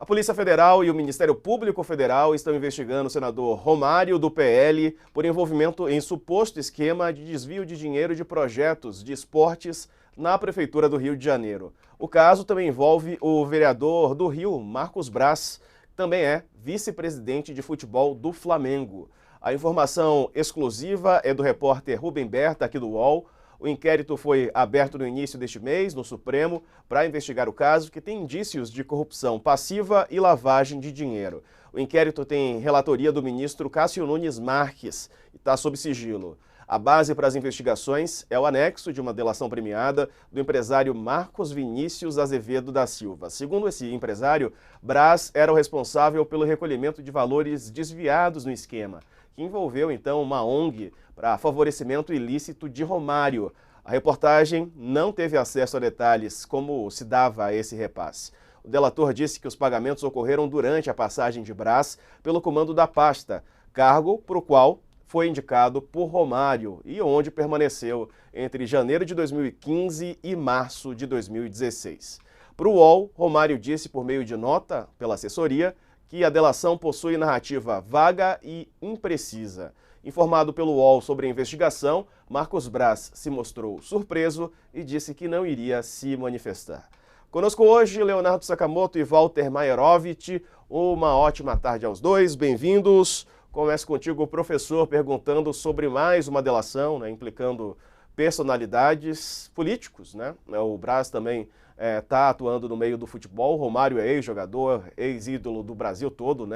A Polícia Federal e o Ministério Público Federal estão investigando o senador Romário, do PL, por envolvimento em suposto esquema de desvio de dinheiro de projetos de esportes na Prefeitura do Rio de Janeiro. O caso também envolve o vereador do Rio, Marcos Braz, que também é vice-presidente de futebol do Flamengo. A informação exclusiva é do repórter Rubem Berta, aqui do UOL. O inquérito foi aberto no início deste mês, no Supremo, para investigar o caso, que tem indícios de corrupção passiva e lavagem de dinheiro. O inquérito tem relatoria do ministro Cássio Nunes Marques e está sob sigilo. A base para as investigações é o anexo de uma delação premiada do empresário Marcos Vinícius Azevedo da Silva. Segundo esse empresário, Braz era o responsável pelo recolhimento de valores desviados no esquema, que envolveu então uma ONG para favorecimento ilícito de Romário. A reportagem não teve acesso a detalhes como se dava esse repasse. O delator disse que os pagamentos ocorreram durante a passagem de Braz pelo comando da pasta, cargo para o qual foi indicado por Romário e onde permaneceu entre janeiro de 2015 e março de 2016. Para o UOL, Romário disse por meio de nota pela assessoria que a delação possui narrativa vaga e imprecisa. Informado pelo UOL sobre a investigação, Marcos Braz se mostrou surpreso e disse que não iria se manifestar. Conosco hoje, Leonardo Sakamoto e Walter Maierovitch. Uma ótima tarde aos dois, bem-vindos. Começo contigo, professor, perguntando sobre mais uma delação, implicando personalidades políticos, O Braz também está atuando no meio do futebol. Romário é ex-jogador, ex-ídolo do Brasil todo,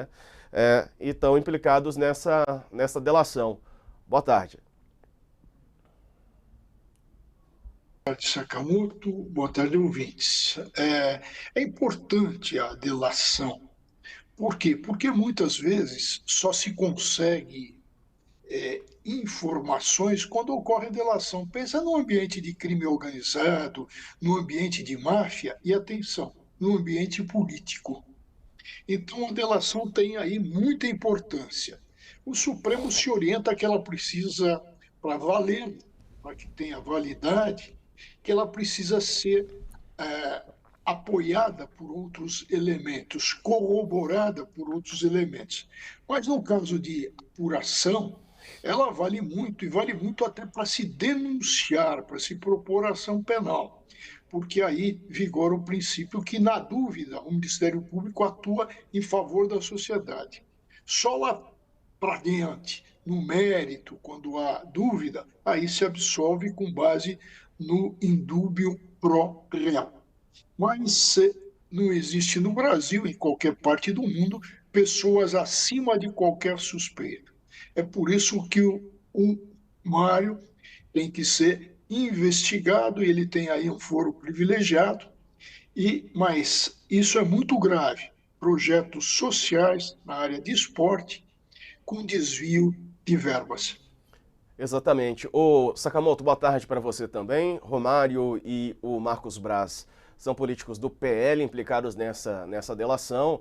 e estão implicados nessa delação. Boa tarde. Boa tarde, Sakamoto. Boa tarde, ouvintes. É importante a delação. Por quê? Porque muitas vezes só se consegue informações quando ocorre a delação. Pensa no ambiente de crime organizado, no ambiente de máfia e, atenção, no ambiente político. Então, a delação tem aí muita importância. O Supremo se orienta que ela precisa, para valer, para que tenha validade, que ela precisa ser apoiada por outros elementos, corroborada por outros elementos. Mas no caso de apuração, ela vale muito, e vale muito até para se denunciar, para se propor ação penal, porque aí vigora o princípio que, na dúvida, o Ministério Público atua em favor da sociedade. Só lá para diante, no mérito, quando há dúvida, aí se absolve com base no indúbio pro reo. Mas não existe no Brasil, em qualquer parte do mundo, pessoas acima de qualquer suspeita. É por isso que o Mário tem que ser investigado, e ele tem aí um foro privilegiado, mas isso é muito grave. Projetos sociais na área de esporte com desvio de verbas. Exatamente. O Sakamoto, boa tarde para você também. Romário e o Marcos Braz são políticos do PL implicados nessa delação.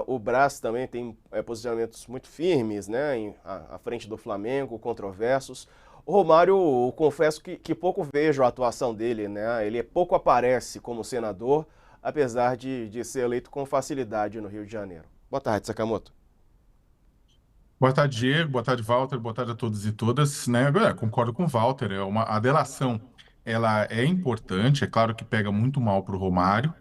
O Braz também tem posicionamentos muito firmes, à frente do Flamengo, controversos. O Romário, eu confesso que pouco vejo a atuação dele, Ele pouco aparece como senador, apesar de ser eleito com facilidade no Rio de Janeiro. Boa tarde, Sakamoto. Boa tarde, Diego. Boa tarde, Walter. Boa tarde a todos e todas. Concordo com o Walter. A delação, ela é importante. É claro que pega muito mal para o Romário,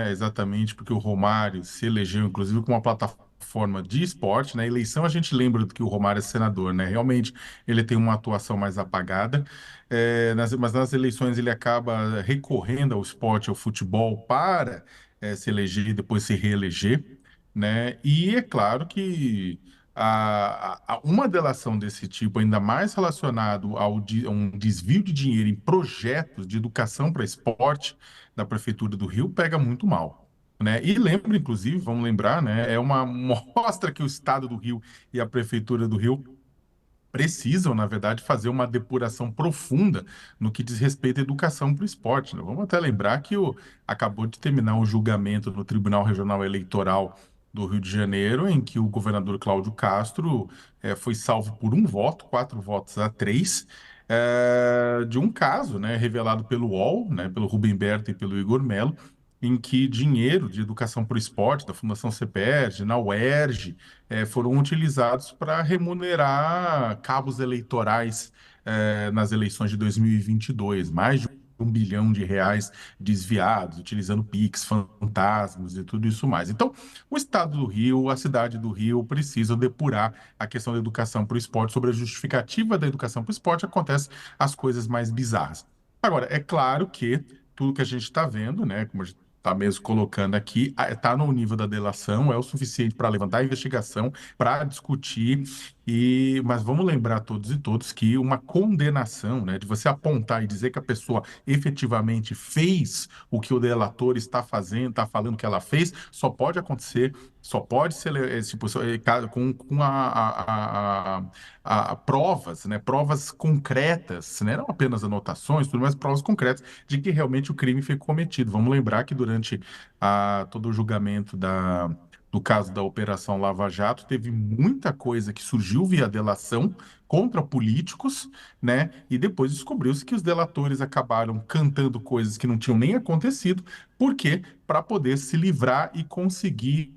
exatamente porque o Romário se elegeu, inclusive, com uma plataforma de esporte. Na eleição, a gente lembra do que o Romário é senador, Realmente, ele tem uma atuação mais apagada. Mas nas eleições, ele acaba recorrendo ao esporte, ao futebol, para se eleger e depois se reeleger, E é claro que uma delação desse tipo, ainda mais relacionado a um desvio de dinheiro em projetos de educação para esporte da Prefeitura do Rio, pega muito mal. E lembra, inclusive, vamos lembrar, é uma mostra que o Estado do Rio e a Prefeitura do Rio precisam, na verdade, fazer uma depuração profunda no que diz respeito à educação para o esporte. Vamos até lembrar que acabou de terminar o julgamento no Tribunal Regional Eleitoral do Rio de Janeiro, em que o governador Cláudio Castro foi salvo por um voto, 4 votos a 3, de um caso, revelado pelo UOL, pelo Rubem Berta e pelo Igor Melo, em que dinheiro de educação para o esporte, da Fundação CEPERJ, na UERJ, foram utilizados para remunerar cabos eleitorais nas eleições de 2022, mais de R$ 1 bilhão desviados, utilizando Pix, fantasmas e tudo isso mais. Então, o Estado do Rio, a cidade do Rio, precisam depurar a questão da educação para o esporte. Sobre a justificativa da educação para o esporte, acontecem as coisas mais bizarras. Agora, é claro que tudo que a gente está vendo, né, como a gente está mesmo colocando aqui, está no nível da delação, é o suficiente para levantar a investigação, para discutir, mas vamos lembrar todos e todos que uma condenação, né, de você apontar e dizer que a pessoa efetivamente fez o que o delator está fazendo, está falando que ela fez, só pode acontecer, só pode ser tipo, com provas, né, provas concretas, né, não apenas anotações, tudo, mas provas concretas de que realmente o crime foi cometido. Vamos lembrar que durante todo o julgamento do caso da Operação Lava Jato, teve muita coisa que surgiu via delação contra políticos, né? E depois descobriu-se que os delatores acabaram cantando coisas que não tinham nem acontecido, porque para poder se livrar e conseguir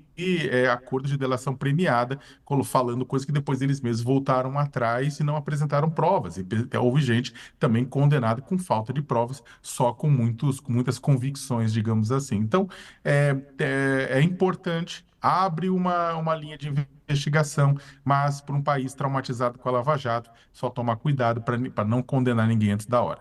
acordo de delação premiada, falando coisas que depois eles mesmos voltaram atrás e não apresentaram provas. E houve gente também condenada com falta de provas, só com muitas convicções, digamos assim. Então, é importante, abre uma linha de investigação, mas para um país traumatizado com a Lava Jato, só tomar cuidado para não condenar ninguém antes da hora.